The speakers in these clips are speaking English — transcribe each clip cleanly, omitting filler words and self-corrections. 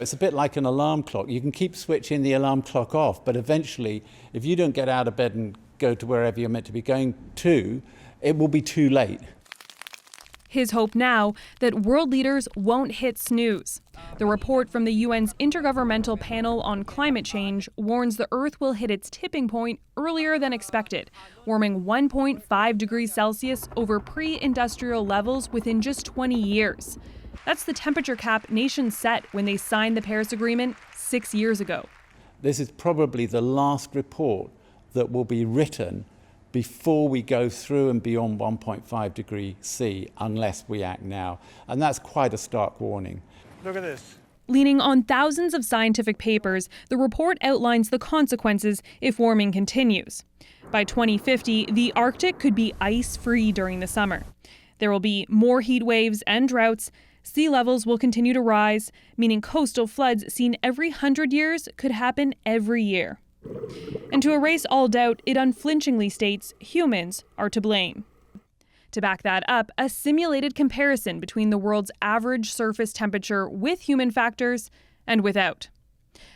It's a bit like an alarm clock. You can keep switching the alarm clock off, but eventually, if you don't get out of bed and go to wherever you're meant to be going to, it will be too late. His hope now that world leaders won't hit snooze. The report from the UN's Intergovernmental Panel on Climate Change warns the Earth will hit its tipping point earlier than expected, warming 1.5 degrees Celsius over pre-industrial levels within just 20 years. That's the temperature cap nations set when they signed the Paris Agreement 6 years ago. This is probably the last report that will be written before we go through and beyond 1.5 degrees C, unless we act now. And that's quite a stark warning. Look at this. Leaning on thousands of scientific papers, the report outlines the consequences if warming continues. By 2050, the Arctic could be ice-free during the summer. There will be more heat waves and droughts. Sea levels will continue to rise, meaning coastal floods seen every 100 years could happen every year. And to erase all doubt, it unflinchingly states humans are to blame. To back that up, a simulated comparison between the world's average surface temperature with human factors and without.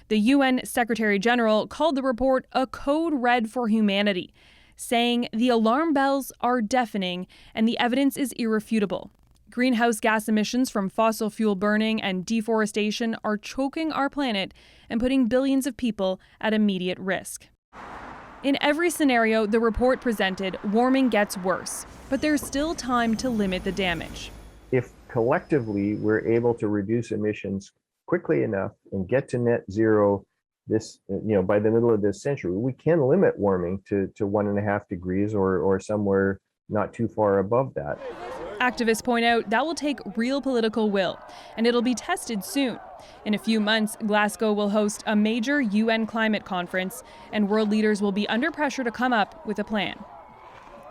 The UN Secretary General called the report a code red for humanity, saying the alarm bells are deafening and the evidence is irrefutable. Greenhouse gas emissions from fossil fuel burning and deforestation are choking our planet and putting billions of people at immediate risk. In every scenario the report presented, warming gets worse, but there's still time to limit the damage. If collectively we're able to reduce emissions quickly enough and get to net zero by the middle of this century, we can limit warming to 1.5 degrees or somewhere not too far above that. Activists point out that will take real political will, and it'll be tested soon. In a few months, Glasgow will host a major UN climate conference, and world leaders will be under pressure to come up with a plan.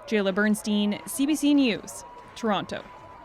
Jayla Bernstein, CBC News, Toronto.